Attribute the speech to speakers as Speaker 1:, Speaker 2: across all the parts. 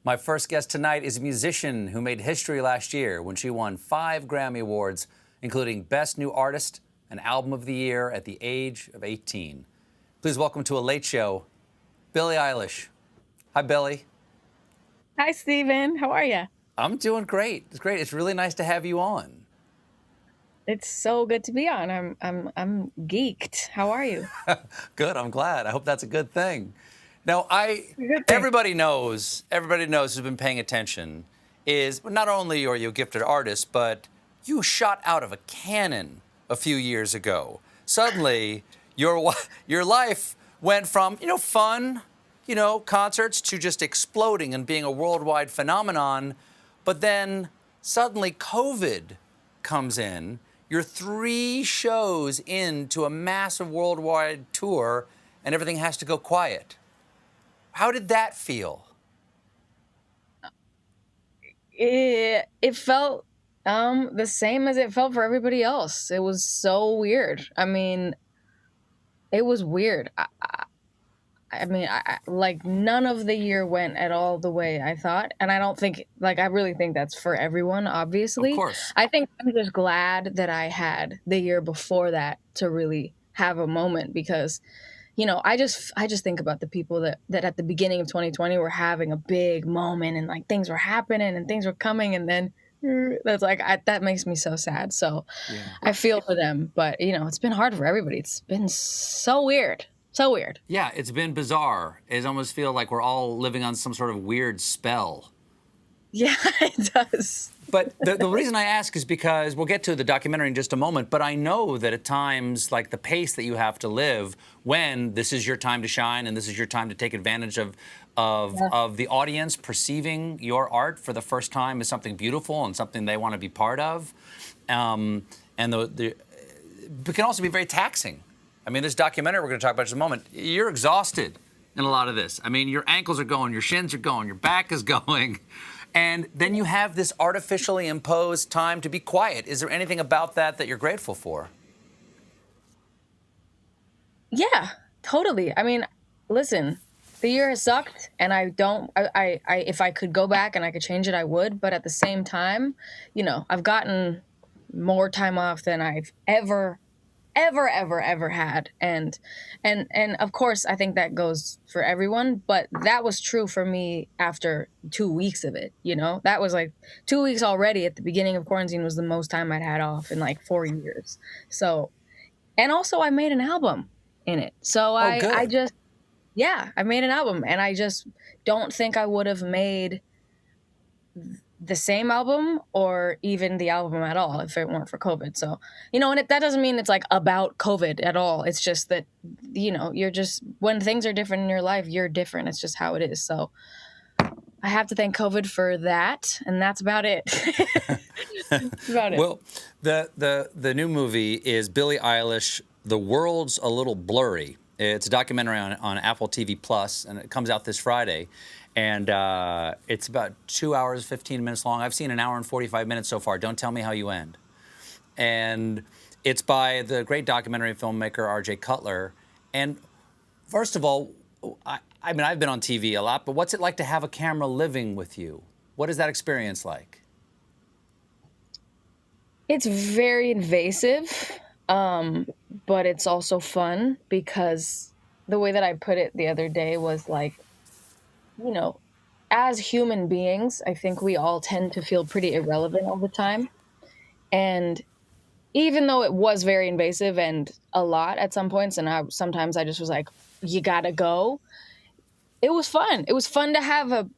Speaker 1: My first guest tonight is a musician who made history last year when she won 5 Grammy Awards, including Best New Artist and Album of the Year at the age of 18. Please welcome to a late show, Billie Eilish. Hi, Billie.
Speaker 2: Hi, Stephen. How are you?
Speaker 1: I'm doing great. It's great. It's really nice to have you on.
Speaker 2: It's so good to be on. I'm geeked. How are you?
Speaker 1: Good. I'm glad. I hope that's a good thing. Now,
Speaker 2: Good thing.
Speaker 1: everybody knows who's been paying attention is not only are you a gifted artist, but you shot out of a cannon a few years ago. Suddenly, your life went from, fun, concerts to just exploding and being a worldwide phenomenon. But then suddenly COVID comes in. You're 3 shows into a massive worldwide tour and everything has to go quiet. How did that feel?
Speaker 2: It felt the same as it felt for everybody else. It was so weird. I mean, it was weird. Like none of the year went at all the way I thought, and I really think that's for everyone. Obviously,
Speaker 1: Of course.
Speaker 2: I think I'm just glad that I had the year before that to really have a moment because, I just think about the people that at the beginning of 2020 were having a big moment and like things were happening and things were coming, and then that's like that makes me so sad. So
Speaker 1: Yeah.
Speaker 2: I feel for them, but it's been hard for everybody. It's been so weird. So weird.
Speaker 1: Yeah, it's been bizarre. It almost feels like we're all living on some sort of weird spell.
Speaker 2: Yeah, it does.
Speaker 1: But the reason I ask is because we'll get to the documentary in just a moment, but I know that at times, like the pace that you have to live when this is your time to shine and this is your time to take advantage of the audience perceiving your art for the first time as something beautiful and something they want to be part of. And it can also be very taxing. I mean, this documentary we're going to talk about in just a moment, you're exhausted in a lot of this. I mean, your ankles are going, your shins are going, your back is going. And then you have this artificially imposed time to be quiet. Is there anything about that you're grateful for?
Speaker 2: Yeah, totally. I mean, listen, the year has sucked, and if I could go back and I could change it, I would. But at the same time, I've gotten more time off than I've ever had, and of course I think that goes for everyone, but that was true for me after 2 weeks of it. That was like 2 weeks already at the beginning of quarantine was the most time I'd had off in like 4 years. So, and also I made an album in it, so I made an album, and I just don't think I would have made the same album or even the album at all if it weren't for COVID. So, and that doesn't mean it's like about COVID at all. It's just that, you're just, when things are different in your life, you're different. It's just how it is. So I have to thank COVID for that. And that's about it. That's about it.
Speaker 1: Well, the new movie is Billie Eilish, The World's a Little Blurry. It's a documentary on Apple TV Plus, and it comes out this Friday. And it's about 2 hours, 15 minutes long. I've seen 1 hour and 45 minutes so far. Don't tell me how you end. And it's by the great documentary filmmaker R.J. Cutler. And first of all, I mean, I've been on TV a lot, but what's it like to have a camera living with you? What is that experience like?
Speaker 2: It's very invasive, but it's also fun because the way that I put it the other day was like, as human beings, I think we all tend to feel pretty irrelevant all the time. And even though it was very invasive and a lot at some points, and sometimes I just was like, you gotta go. It was fun. It was fun to have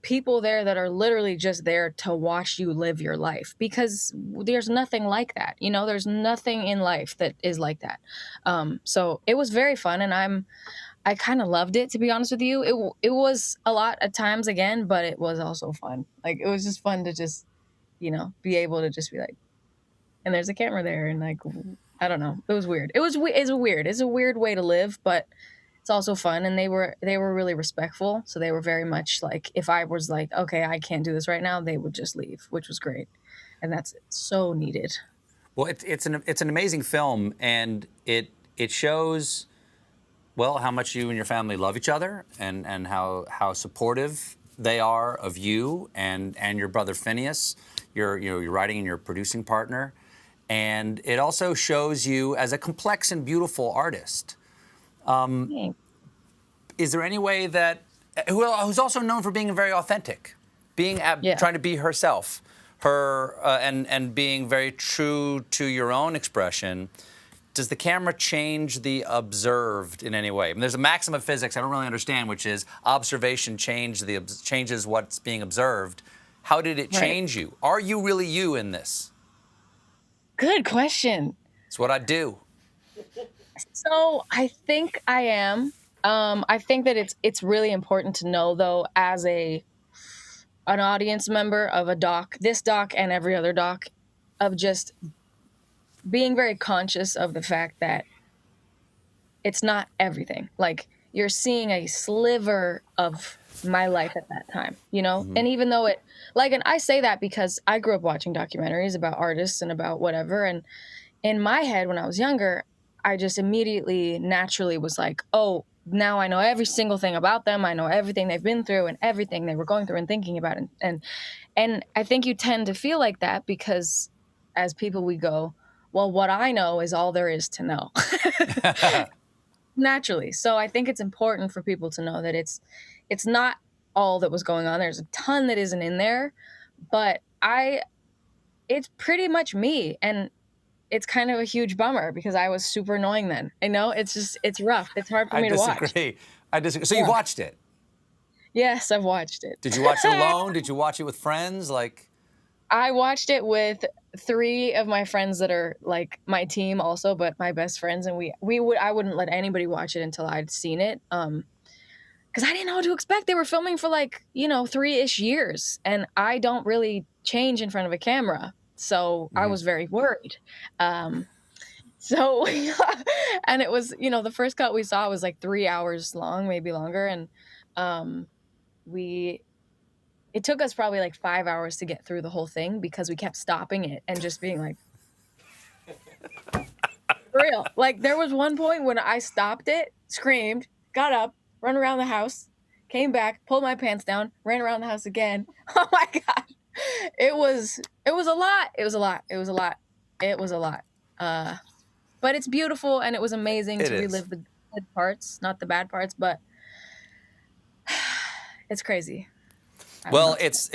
Speaker 2: people there that are literally just there to watch you live your life, because there's nothing like that. There's nothing in life that is like that. So it was very fun, and I kind of loved it, to be honest with you. It was a lot at times again, but it was also fun. Like, it was just fun to just, be able to just be like, and there's a camera there, and like, I don't know. It was weird. It's weird. It's a weird way to live, but it's also fun. And they were really respectful. So they were very much like, if I was like, okay, I can't do this right now, they would just leave, which was great. And that's so needed.
Speaker 1: Well, it's an amazing film, and it shows, well, how much you and your family love each other, and how supportive they are of you and your brother Phineas, your writing and your producing partner, and it also shows you as a complex and beautiful artist.
Speaker 2: Thanks.
Speaker 1: Is there any way that who's also known for being very authentic, being
Speaker 2: Yeah.
Speaker 1: trying to be herself, and being very true to your own expression? Does the camera change the observed in any way? I mean, there's a maxim of physics I don't really understand, which is observation changes what's being observed. How did it change you? Are you really you in this?
Speaker 2: Good question.
Speaker 1: It's what I do.
Speaker 2: So I think I am. I think that it's really important to know, though, as an audience member of this doc and every other doc, of just being very conscious of the fact that it's not everything. Like, you're seeing a sliver of my life at that time, you know?
Speaker 1: Mm-hmm.
Speaker 2: And even though and I say that because I grew up watching documentaries about artists and about whatever. And in my head, when I was younger, I just immediately naturally was like, oh, now I know every single thing about them. I know everything they've been through and everything they were going through and thinking about. And I think you tend to feel like that because as people, we go, well, what I know is all there is to know. Naturally. So I think it's important for people to know that it's not all that was going on. There's a ton that isn't in there, but it's pretty much me. And it's kind of a huge bummer because I was super annoying then. I know it's rough. It's hard for me to watch.
Speaker 1: I disagree. So you watched it?
Speaker 2: Yes, I've watched it.
Speaker 1: Did you watch it alone? Did you watch it with friends? Like,
Speaker 2: I watched it with 3 of my friends that are like my team also, but my best friends, and I wouldn't let anybody watch it until I'd seen it. Because I didn't know what to expect. They were filming for 3-ish years, and I don't really change in front of a camera. So I was very worried. And it was, the first cut we saw was 3 hours long, maybe longer. And it took us probably 5 hours to get through the whole thing because we kept stopping it and just being like, for real. There was one point when I stopped it, screamed, got up, run around the house, came back, pulled my pants down, ran around the house again. Oh my God. It was a lot. It was a lot. It was a lot. It was a lot. But it's beautiful and it was amazing to relive the good parts, not the bad parts, but it's crazy.
Speaker 1: Well, it's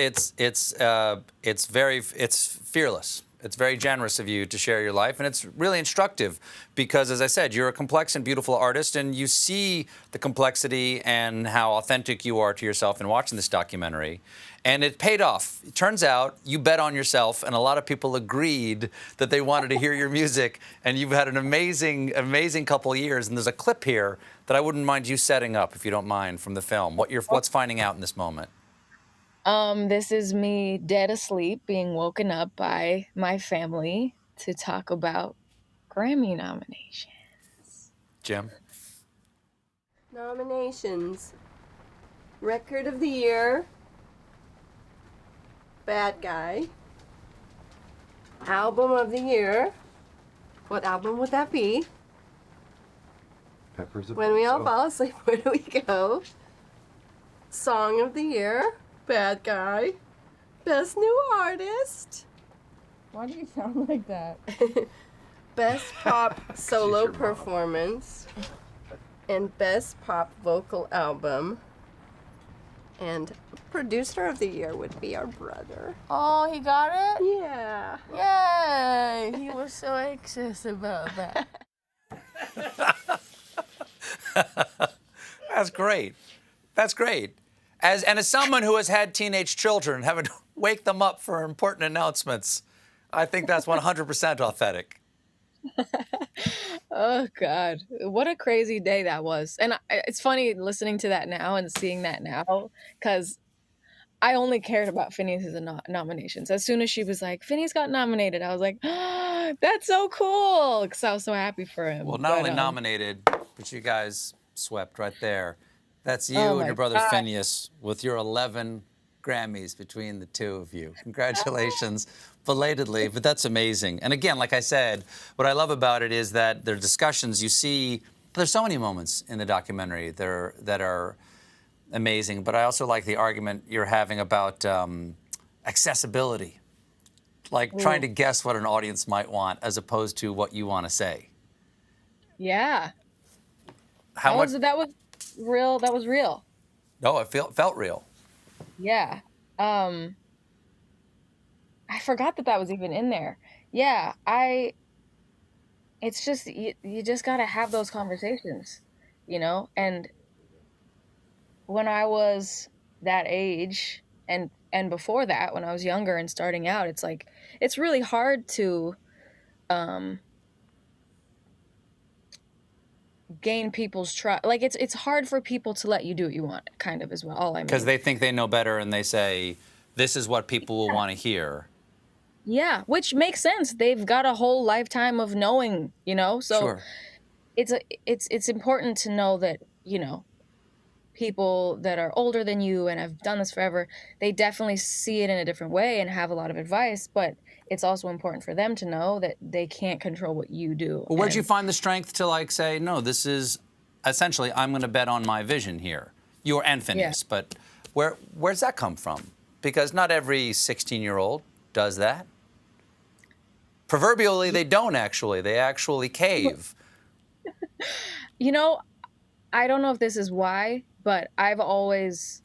Speaker 1: fearless. It's very generous of you to share your life, and it's really instructive because, as I said, you're a complex and beautiful artist, and you see the complexity and how authentic you are to yourself in watching this documentary. And it paid off. It turns out you bet on yourself, and a lot of people agreed that they wanted to hear your music, and you've had an amazing, amazing couple of years. And there's a clip here that I wouldn't mind you setting up, if you don't mind, from the film. What's finding out in this moment?
Speaker 2: This is me dead asleep, being woken up by my family to talk about Grammy nominations.
Speaker 1: Jim?
Speaker 3: Nominations. Record of the Year. Bad Guy. Album of the Year. What album would that be?
Speaker 4: Peppers of
Speaker 3: When We All
Speaker 4: Soul.
Speaker 3: Fall Asleep, Where Do We Go? Song of the Year. Bad Guy. Best New Artist.
Speaker 2: Why do you sound like that?
Speaker 3: Best Pop Solo
Speaker 4: your mom.
Speaker 3: Performance. And Best Pop Vocal Album. And Producer of the Year would be our brother.
Speaker 2: Oh, he got it?
Speaker 3: Yeah.
Speaker 2: Yay! He was so anxious about that.
Speaker 1: That's great. That's great. As someone who has had teenage children, having to wake them up for important announcements, I think that's 100% authentic.
Speaker 2: Oh, God. What a crazy day that was. And it's funny listening to that now and seeing that now, because I only cared about Phineas's nominations. As soon as she was like, Phineas got nominated, I was like, oh, that's so cool, because I was so happy for him.
Speaker 1: Well, not only nominated, but you guys swept right there. That's you
Speaker 2: Oh
Speaker 1: and
Speaker 2: my
Speaker 1: your brother
Speaker 2: God.
Speaker 1: Phineas with your 11 Grammys between the two of you. Congratulations, belatedly, but that's amazing. And again, like I said, what I love about it is that there are discussions you see. There's so many moments in the documentary that are amazing, but I also like the argument you're having about accessibility, like trying to guess what an audience might want as opposed to what you want to say.
Speaker 2: Yeah.
Speaker 1: How much?
Speaker 2: That was real. That was real.
Speaker 1: No, it felt real.
Speaker 2: Yeah. I forgot that was even in there. Yeah, it's just you just got to have those conversations, you know? And when I was that age and before that, when I was younger and starting out, it's like it's really hard to gain people's trust. Like it's hard for people to let you do what you want, kind of, is what all I mean.
Speaker 1: Because they think they know better and they say, this is what people will want to hear.
Speaker 2: Yeah, which makes sense. They've got a whole lifetime of knowing, you know? So
Speaker 1: Sure.
Speaker 2: it's important to know that, you know, people that are older than you and have done this forever, they definitely see it in a different way and have a lot of advice, but it's also important for them to know that they can't control what you do.
Speaker 1: Well, where'd you find the strength to like say, no, this is essentially, I'm going to bet on my vision here. You and Phineas, but where's that come from? Because not every 16-year-old does that. Proverbially, they don't actually. They actually cave.
Speaker 2: You know, I don't know if this is why, but I've always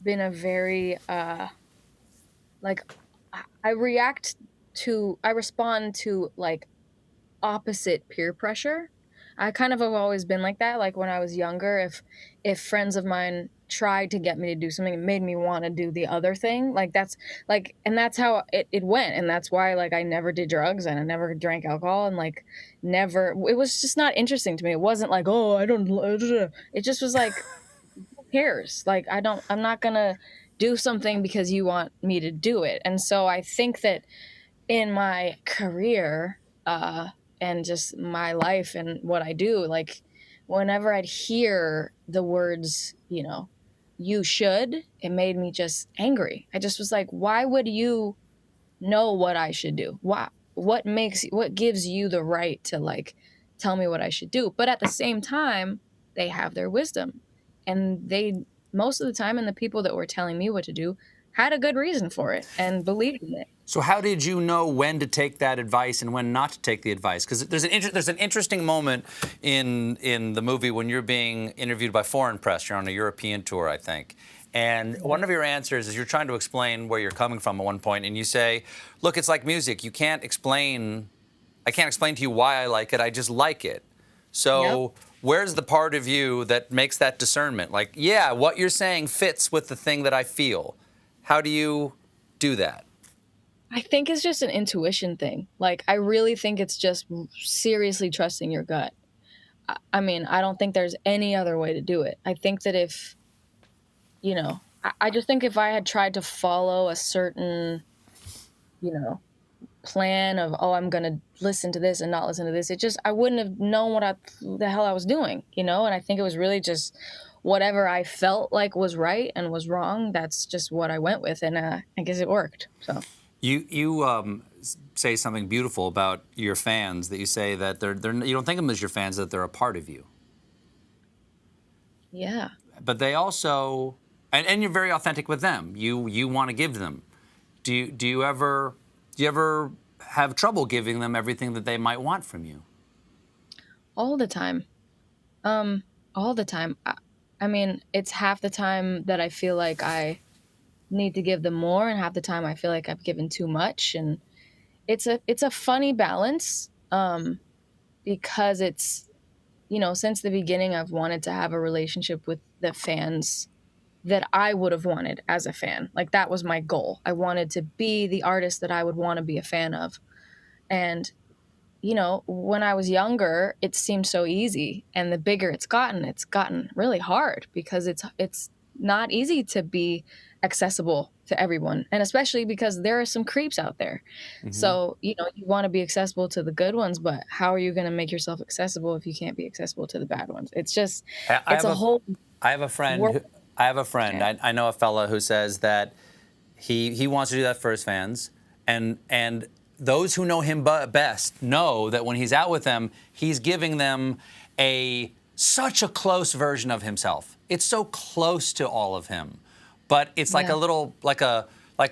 Speaker 2: been a very, like, I respond to, like, opposite peer pressure. I kind of have always been like that. Like, when I was younger, if friends of mine tried to get me to do something, it made me want to do the other thing. Like, that's, like, and that's how it went. And that's why, like, I never did drugs and I never drank alcohol and, like, never, it was just not interesting to me. It wasn't like, oh, I don't, it just was like, who cares? Like, I'm not gonna do something because you want me to do it. And so I think that in my career, and just my life and what I do, like, whenever I'd hear the words, you know, you should, it made me just angry. I just was like, why would you know what I should do? What gives you the right to, like, tell me what I should do? But at the same time, they have their wisdom, and they, most of the time, and the people that were telling me what to do had a good reason for it and believed in it.
Speaker 1: So how did you know when to take that advice and when not to take the advice? Because there's an interesting moment in the movie when you're being interviewed by foreign press. You're on a European tour, I think. And one of your answers is you're trying to explain where you're coming from at one point, and you say, look, it's like music. I can't explain to you why I like it. I just like it. So where's the part of you that makes that discernment? Like, yeah, what you're saying fits with the thing that I feel. How do you do that?
Speaker 2: I think it's just an intuition thing. Like, I really think it's just seriously trusting your gut. I mean, I don't think there's any other way to do it. I think that if, you know, I just think if I had tried to follow a certain, you know, plan of, oh, I'm going to listen to this and not listen to this, I wouldn't have known what the hell I was doing, you know? And I think it was really just whatever I felt like was right and was wrong. That's just what I went with. And I guess it worked, so.
Speaker 1: You say something beautiful about your fans, that you say that they're you don't think of them as your fans, that they're a part of you.
Speaker 2: Yeah.
Speaker 1: But they also, and you're very authentic with them. You want to give them. Do you ever have trouble giving them everything that they might want from you?
Speaker 2: All the time. All the time. I mean, it's half the time that I feel like I need to give them more, and half the time I feel like I've given too much. And it's a funny balance, because it's, you know, since the beginning I've wanted to have a relationship with the fans that I would have wanted as a fan. Like, that was my goal. I wanted to be the artist that I would want to be a fan of. And, you know, when I was younger, it seemed so easy. And the bigger it's gotten really hard, because it's not easy to be accessible to everyone. And especially because there are some creeps out there. Mm-hmm. So, you know, you want to be accessible to the good ones, but how are you going to make yourself accessible if you can't be accessible to the bad ones? It's just, I
Speaker 1: have a friend. I know a fella who says that he wants to do that for his fans, and those who know him best know that when he's out with them, he's giving them such a close version of himself. it's so close to all of him, but it's like a little, like a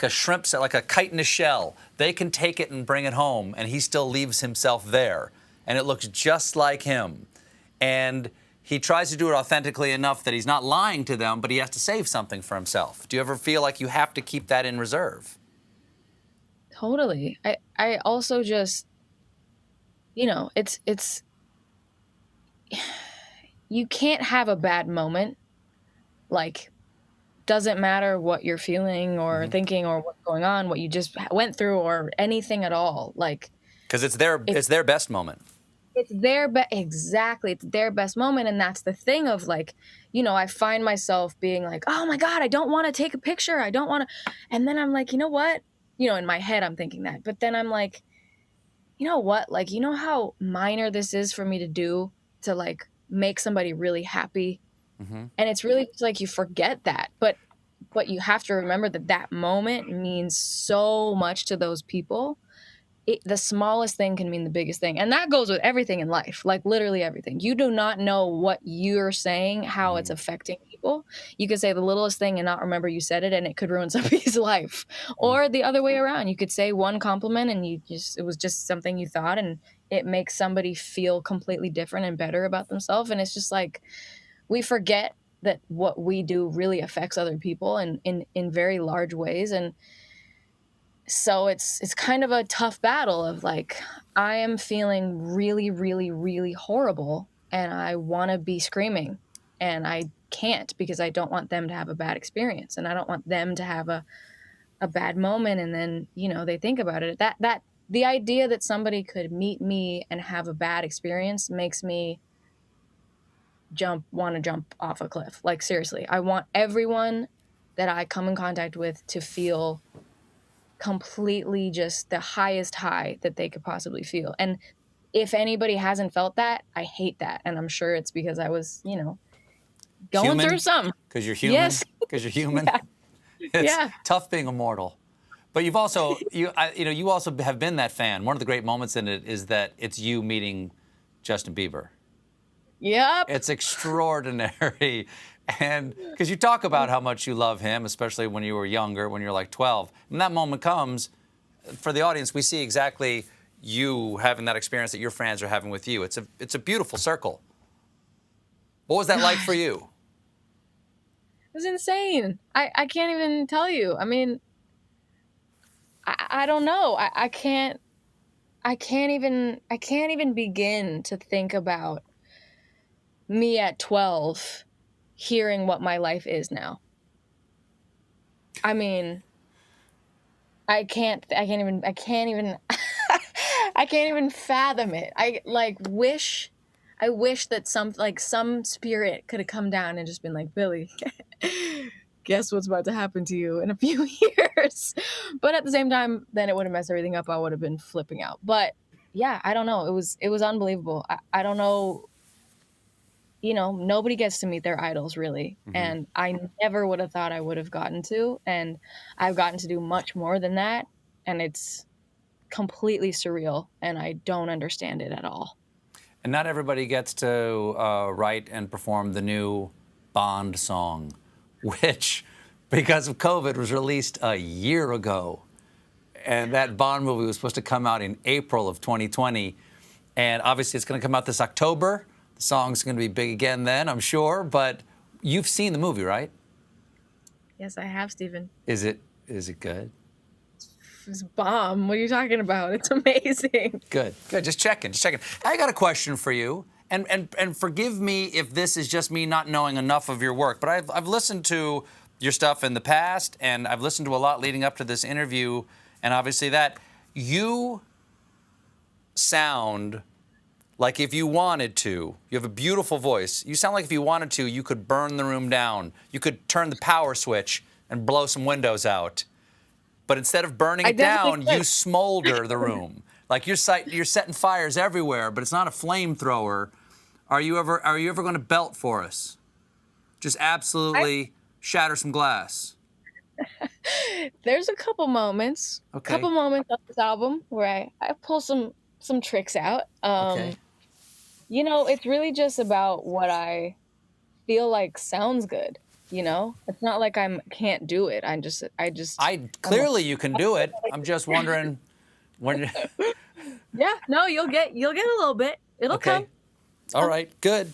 Speaker 1: shrimp, like a kite in a shell. They can take it and bring it home, and he still leaves himself there, and it looks just like him. And he tries to do it authentically enough that he's not lying to them, but he has to save something for himself. Do you ever feel like you have to keep that in reserve?
Speaker 2: Totally. I also just, it's you can't have a bad moment. Like, doesn't matter what you're feeling or thinking or what's going on, what you just went through or anything at all. Like,
Speaker 1: Because it's their best moment.
Speaker 2: it's exactly, it's their best moment. And that's the thing of like, I find myself being like, oh my God, I don't want to take a picture. I don't want to. And then I'm like, you know what? In my head, I'm thinking that. But then I'm like, you know what? Like, you know how minor this is for me to do to like make somebody really happy? And it's really just like you forget that. But you have to remember that moment means so much to those people. The smallest thing can mean the biggest thing. And that goes with everything in life, like literally everything. You do not know what you're saying, how it's affecting people. You could say the littlest thing and not remember you said it, and it could ruin somebody's life. Or the other way around. You could say one compliment and it was just something you thought, and it makes somebody feel completely different and better about themselves. And it's just like, we forget that what we do really affects other people in very large ways. And so it's kind of a tough battle of like, I am feeling really, really, really horrible, and I want to be screaming, and I can't because I don't want them to have a bad experience, and I don't want them to have a bad moment. And then, they think about it. That the idea that somebody could meet me and have a bad experience makes me want to jump off a cliff. Like, seriously, I want everyone that I come in contact with to feel completely just the highest high that they could possibly feel. And if anybody hasn't felt that, I hate that. And I'm sure it's because I was, going through some.
Speaker 1: Because you're human?
Speaker 2: Yes.
Speaker 1: Because you're human?
Speaker 2: Yeah.
Speaker 1: It's tough being immortal. But you've also, you also have been that fan. One of the great moments in it is that it's you meeting Justin Bieber.
Speaker 2: Yep.
Speaker 1: It's extraordinary. And because you talk about how much you love him, especially when you were younger, when you're like 12. When that moment comes, for the audience, we see exactly you having that experience that your fans are having with you. It's a beautiful circle. What was that like for you?
Speaker 2: It was insane. I can't even tell you. I mean, I don't know. I can't even begin to think about me at 12 hearing what my life is now. I mean, I can't even I can't even fathom it. I wish that some spirit could have come down and just been like, Billy, guess what's about to happen to you in a few years. But at the same time, then it would have messed everything up. I would have been flipping out. But yeah, I don't know. It was unbelievable. I don't know. Nobody gets to meet their idols, really. And I never would have thought I would have gotten to. And I've gotten to do much more than that. And it's completely surreal. And I don't understand it at all.
Speaker 1: And not everybody gets to write and perform the new Bond song, which, because of COVID, was released a year ago. And that Bond movie was supposed to come out in April of 2020. And obviously, it's going to come out this October. The song's going to be big again then, I'm sure. But you've seen the movie, right?
Speaker 2: Yes, I have, Stephen.
Speaker 1: Is it good?
Speaker 2: It's bomb. What are you talking about? It's amazing.
Speaker 1: Good. Just checking. I got a question for you. And forgive me if this is just me not knowing enough of your work, but I've listened to your stuff in the past, and I've listened to a lot leading up to this interview, and obviously that you sound like if you wanted to, you have a beautiful voice. You sound like if you wanted to, you could burn the room down. You could turn the power switch and blow some windows out. But instead of burning it down, you smolder the room. Like you're setting fires everywhere, but it's not a flamethrower. Are you ever going to belt for us? Just absolutely shatter some glass.
Speaker 2: There's a couple moments.
Speaker 1: Okay.
Speaker 2: Couple moments of this album where I pull some tricks out.
Speaker 1: Okay.
Speaker 2: It's really just about what I feel like sounds good. You know, it's not like can't do it.
Speaker 1: Clearly you can do it. I'm just wondering when.
Speaker 2: Yeah, no, you'll get a little bit. It'll come.
Speaker 1: All right, good.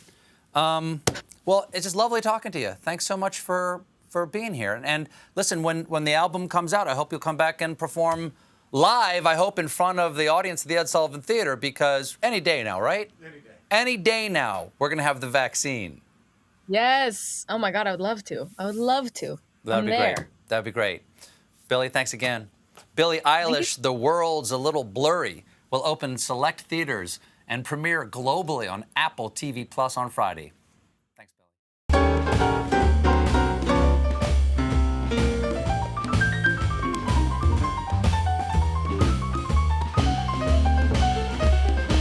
Speaker 1: Well, it's just lovely talking to you. Thanks so much for being here. And listen, when the album comes out, I hope you'll come back and perform live, I hope, in front of the audience at the Ed Sullivan Theater, because any day now, right? Any day. Any day now, we're going to have the vaccine.
Speaker 2: Yes. Oh, my God, I would love to. I would love to.
Speaker 1: That'd be great. That'd be great. Billie, thanks again. Billie Eilish, The World's a Little Blurry, will open select theaters and premiere globally on Apple TV Plus on Friday.